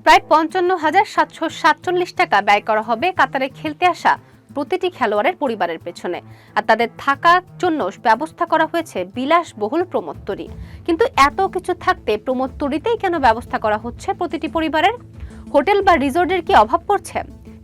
প্রায় ৫৫,৭৪৭ টাকা ব্যয় করা হবে কাতারে খেলতে আসা প্রতিটি খেলোয়াড়ের পরিবারের পেছনে। আর তাদের থাকার জন্য ব্যবস্থা করা হয়েছে বিলাসবহুল প্রমোদতরী। কিন্তু এত কিছু থাকতে প্রমোদতরীতেই কেন ব্যবস্থা করা হচ্ছে প্রতিটি পরিবারের? হোটেল বা রিসোর্টের কি অভাব পড়ছে?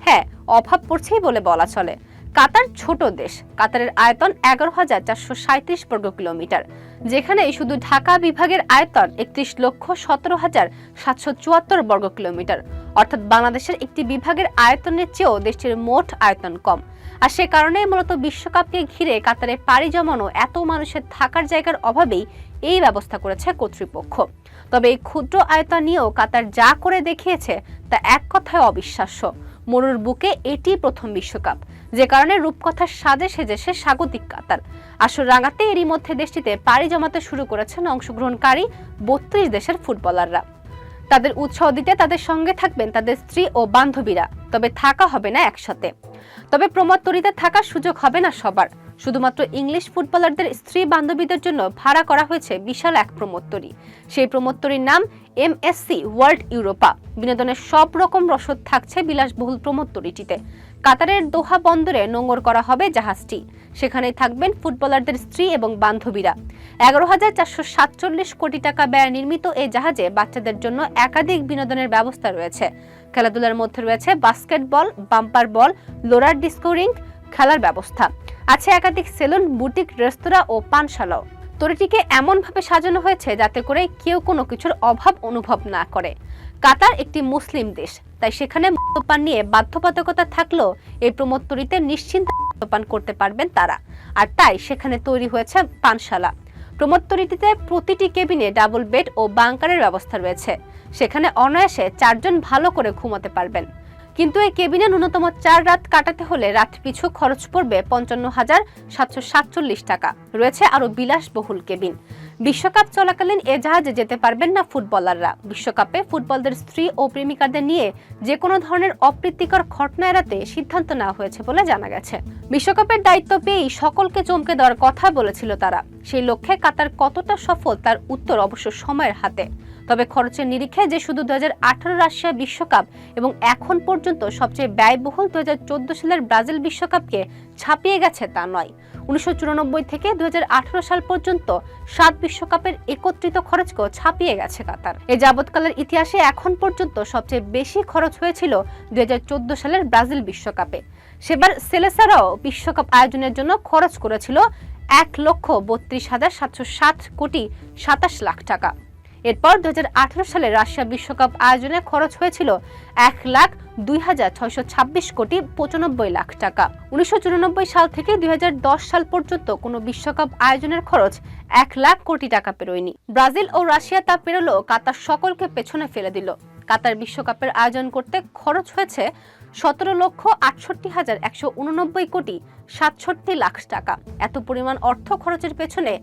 হ্যাঁ, অভাব পড়ছেই বলে বলা চলে। কাতার ছোট দেশ। কাতারের আয়তন ১১,৪৩৭ বর্গ কিলোমিটার, যেখানে শুধু ঢাকা বিভাগের আয়তন ৩১,১৭,৭৭৪ বর্গ কিলোমিটার, অর্থাৎ বাংলাদেশের একটি বিভাগের আয়তনের চেয়েও দেশটির মোট আয়তন কম। আর সে কারণে মূলত বিশ্বকাপকে ঘিরে কাতারে পাড়ি জমানো এত মানুষের থাকার জায়গার অভাবেই এই ব্যবস্থা করেছে কর্তৃপক্ষ। তবে এই ক্ষুদ্র আয়তন নিয়েও কাতার যা করে দেখিয়েছে তা এক কথায় অবিশ্বাস্য। মরুর বুকে এটি প্রথম বিশ্বকাপ, যে কারণে রূপকথার সাজে সেজেছে স্বাগতিক কাতার। আসর রাঙাতে এরই মধ্যে দেশটিতে পাড়ি জমাতে শুরু করেছেন অংশগ্রহণকারী ৩২ দেশের ফুটবলাররা। তাদের উৎসাহ দিতে তাদের সঙ্গে থাকবেন তাদের স্ত্রী ও বান্ধবীরা, তবে থাকা হবে না একসাথে। তবে প্রমোদতরীতে থাকার সুযোগ হবে না সবার। শুধুমাত্র ইংলিশ ফুটবলারদের স্ত্রী বান্ধবীদের জন্য ভাড়া করা হয়েছে বিশাল এক প্রমোদতরী। সেই প্রমোদতরীর নাম MSC ওয়ার্ল্ড ইউরোপা। বিনোদনের সব রকম রসদ থাকছে বিলাসবহুল প্রমোদতরীটিতে। কাতারের দোহা বন্দরে নোঙর করা হবে জাহাজটি। সেখানেই থাকবেন ফুটবলারদের স্ত্রী এবং বান্ধবীরা। ১১,৪৪৭ কোটি টাকা ব্যয়ে নির্মিত এই জাহাজে বাচ্চাদের জন্য একাধিক বিনোদনের ব্যবস্থা রয়েছে। খেলাধুলার মধ্যে রয়েছে বাস্কেটবল, বাম্পার বল, লোরার ডিস্কোরিং খেলার ব্যবস্থা। আছে একাধিক সেলুন, বুটিক, রেস্তোরাঁ ও পানশালাও। তরীটিকে এমনভাবে সাজানো হয়েছে যাতে করে কেউ কোনো কিছুর অভাব অনুভব না করে। কাতার একটি মুসলিম দেশ, তাই সেখানে মদ্যপান নিয়ে বাধ্যবাধকতা থাকলেও এই প্রমোদতরীতে নিশ্চিন্তে মদ্যপান করতে পারবেন তারা। আর তাই সেখানে তৈরি হয়েছে পানশালা। প্রমোদতরীটিতে প্রতিটি কেবিনে ডাবল বেড ও বাংকারের ব্যবস্থা রয়েছে। সেখানে অনায়াসে ৪ জন ভালো করে ঘুমাতে পারবেন। কিন্তু এই কেবিনে ন্যূনতম ৪ রাত কাটাতে হলে রাত পিছু খরচ পড়বে ৫৫,৭৪৭ টাকা। রয়েছে আরো বিলাসবহুল কেবিন। বিশ্বকাপ চলাকালীন এ জাহাজে যেতে পারবেন না ফুটবলাররা। বিশ্বকাপে ফুটবলদের স্ত্রী ও প্রেমিকাদের নিয়ে যে কোনো ধরনের অপ্রীতিকর ঘটনা এড়াতে সিদ্ধান্ত নেওয়া হয়েছে বলে জানা গেছে। বিশ্বকাপের দায়িত্ব পেয়েই সকলকে চমকে দেওয়ার কথা বলেছিল তারা। সেই লক্ষ্যে কাতার কতটা সফল তার উত্তর অবশ্য সময়ের হাতে। তবে খরচের নিরিখে যে শুধু ২০১৮ রাশিয়া বিশ্বকাপ এবং এখন পর্যন্ত সবচেয়ে ব্যয়বহুল ২০১৪ সালের ব্রাজিল বিশ্বকাপকে ছাপিয়ে গেছে তা নয়। ১৯৯৪ থেকে ২০১৮ সাল পর্যন্ত ৭ বিশ্বকাপের একত্রিত খরচকেও ছাপিয়ে গেছে কাতার। এ যাবৎকালের ইতিহাসে এখন পর্যন্ত সবচেয়ে বেশি খরচ হয়েছিল ২০১৪ সালের ব্রাজিল বিশ্বকাপে। সেবার সেলেসারাও বিশ্বকাপ আয়োজনের জন্য খরচ করেছিল ১,৩২,৭৬০ কোটি ২৭ লাখ টাকা। এরপর ২০১৮ সালে রাশিয়া বিশ্বকাপ আয়োজনে খরচ হয়েছিল ১,০২,৬২৬ কোটি ৯৫ লাখ টাকা। ১৯৯৪ সাল থেকে ২০১০ সাল পর্যন্ত কোনো বিশ্বকাপ আয়োজনের খরচ ১ লাখ কোটি টাকা পেরোয়নি। ব্রাজিল ও রাশিয়া তা পেরোলো, কাতার সকলকে পেছনে ফেলে দিল। কাতার বিশ্বকাপের আয়োজন করতে খরচ হয়েছে ১৭,৬৮,১৮৯ কোটি ৬৭ লাখ টাকা। এত পরিমাণ অর্থ খরচের পেছনে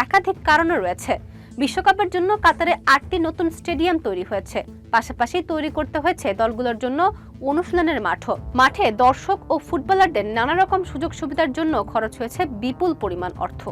একাধিক কারণ রয়েছে। বিশ্বকাপের জন্য কাতারে ৮টি নতুন স্টেডিয়াম তৈরি হয়েছে। পাশাপাশি তৈরি করতে হয়েছে দলগুলোর জন্য অনুশীলনের মাঠও। মাঠে দর্শক ও ফুটবলারদের নানা রকম সুযোগ সুবিধার জন্য খরচ হয়েছে বিপুল পরিমাণ অর্থ।